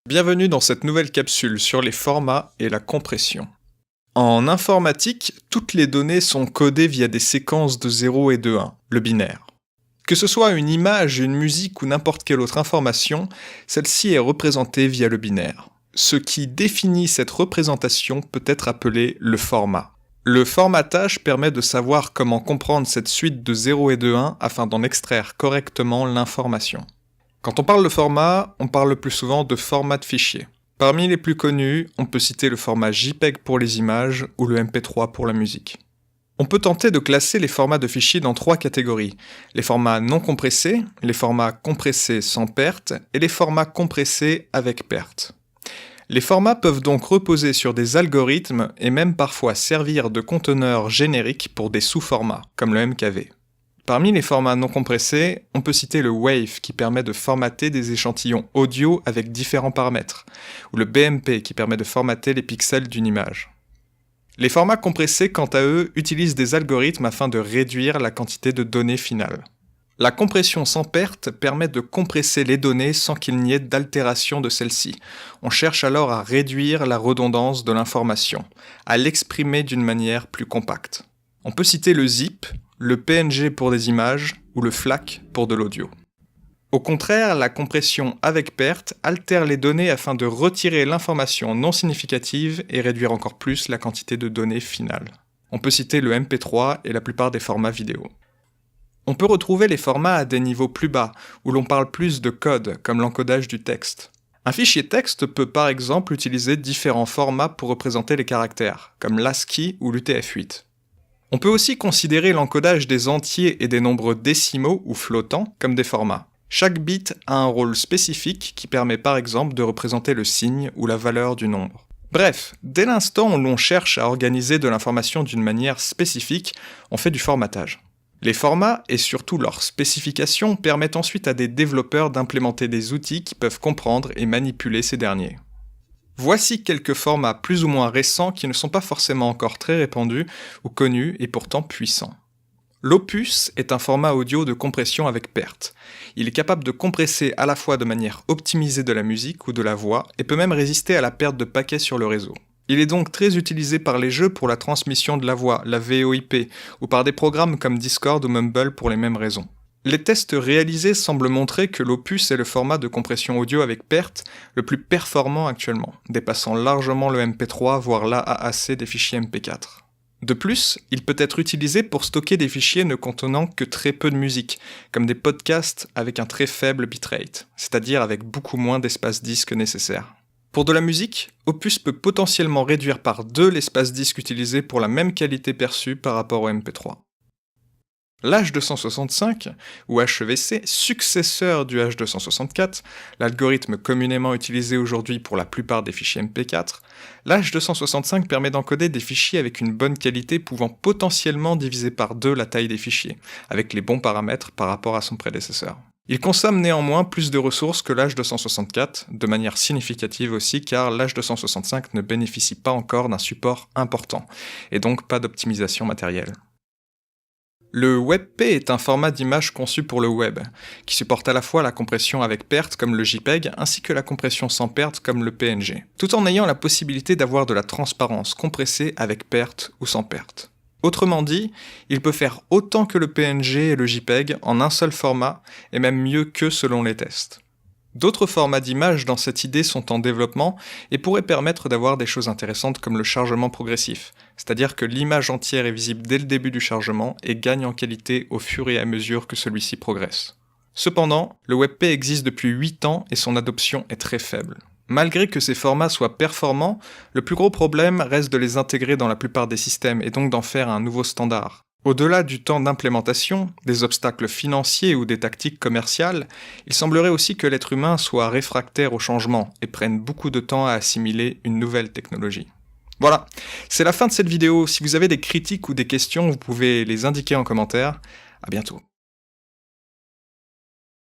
Bienvenue dans cette nouvelle capsule sur les formats et la compression. En informatique, toutes les données sont codées via des séquences de 0 et de 1, le binaire. Que ce soit une image, une musique ou n'importe quelle autre information, celle-ci est représentée via le binaire. Ce qui définit cette représentation peut être appelé le format. Le formatage permet de savoir comment comprendre cette suite de 0 et de 1 afin d'en extraire correctement l'information. Quand on parle de format, on parle le plus souvent de format de fichier. Parmi les plus connus, on peut citer le format JPEG pour les images ou le MP3 pour la musique. On peut tenter de classer les formats de fichiers dans 3 catégories. Les formats non compressés, les formats compressés sans perte et les formats compressés avec perte. Les formats peuvent donc reposer sur des algorithmes et même parfois servir de conteneurs génériques pour des sous-formats, comme le MKV. Parmi les formats non compressés, on peut citer le WAV qui permet de formater des échantillons audio avec différents paramètres, ou le BMP qui permet de formater les pixels d'une image. Les formats compressés, quant à eux, utilisent des algorithmes afin de réduire la quantité de données finales. La compression sans perte permet de compresser les données sans qu'il n'y ait d'altération de celles-ci. On cherche alors à réduire la redondance de l'information, à l'exprimer d'une manière plus compacte. On peut citer le zip, le PNG pour des images ou le FLAC pour de l'audio. Au contraire, la compression avec perte altère les données afin de retirer l'information non significative et réduire encore plus la quantité de données finales. On peut citer le MP3 et la plupart des formats vidéo. On peut retrouver les formats à des niveaux plus bas, où l'on parle plus de code, comme l'encodage du texte. Un fichier texte peut par exemple utiliser différents formats pour représenter les caractères, comme l'ASCII ou l'UTF-8. On peut aussi considérer l'encodage des entiers et des nombres décimaux ou flottants comme des formats. Chaque bit a un rôle spécifique qui permet par exemple de représenter le signe ou la valeur du nombre. Bref, dès l'instant où l'on cherche à organiser de l'information d'une manière spécifique, on fait du formatage. Les formats, et surtout leurs spécifications, permettent ensuite à des développeurs d'implémenter des outils qui peuvent comprendre et manipuler ces derniers. Voici quelques formats plus ou moins récents qui ne sont pas forcément encore très répandus ou connus et pourtant puissants. L'Opus est un format audio de compression avec perte. Il est capable de compresser à la fois de manière optimisée de la musique ou de la voix et peut même résister à la perte de paquets sur le réseau. Il est donc très utilisé par les jeux pour la transmission de la voix, la VoIP, ou par des programmes comme Discord ou Mumble pour les mêmes raisons. Les tests réalisés semblent montrer que l'Opus est le format de compression audio avec perte le plus performant actuellement, dépassant largement le MP3 voire l'AAC des fichiers MP4. De plus, il peut être utilisé pour stocker des fichiers ne contenant que très peu de musique, comme des podcasts avec un très faible bitrate, c'est-à-dire avec beaucoup moins d'espace disque nécessaire. Pour de la musique, Opus peut potentiellement réduire par 2 l'espace disque utilisé pour la même qualité perçue par rapport au MP3. L'H265, ou HEVC, successeur du H264, l'algorithme communément utilisé aujourd'hui pour la plupart des fichiers MP4, l'H265 permet d'encoder des fichiers avec une bonne qualité pouvant potentiellement diviser par 2 la taille des fichiers, avec les bons paramètres par rapport à son prédécesseur. Il consomme néanmoins plus de ressources que l'H264, de manière significative aussi car l'H265 ne bénéficie pas encore d'un support important, et donc pas d'optimisation matérielle. Le WebP est un format d'image conçu pour le web, qui supporte à la fois la compression avec perte comme le JPEG, ainsi que la compression sans perte comme le PNG, tout en ayant la possibilité d'avoir de la transparence compressée avec perte ou sans perte. Autrement dit, il peut faire autant que le PNG et le JPEG en un seul format, et même mieux que selon les tests. D'autres formats d'images dans cette idée sont en développement et pourraient permettre d'avoir des choses intéressantes comme le chargement progressif, c'est-à-dire que l'image entière est visible dès le début du chargement et gagne en qualité au fur et à mesure que celui-ci progresse. Cependant, le WebP existe depuis 8 ans et son adoption est très faible. Malgré que ces formats soient performants, le plus gros problème reste de les intégrer dans la plupart des systèmes et donc d'en faire un nouveau standard. Au-delà du temps d'implémentation, des obstacles financiers ou des tactiques commerciales, il semblerait aussi que l'être humain soit réfractaire au changement et prenne beaucoup de temps à assimiler une nouvelle technologie. Voilà, c'est la fin de cette vidéo. Si vous avez des critiques ou des questions, vous pouvez les indiquer en commentaire. À bientôt.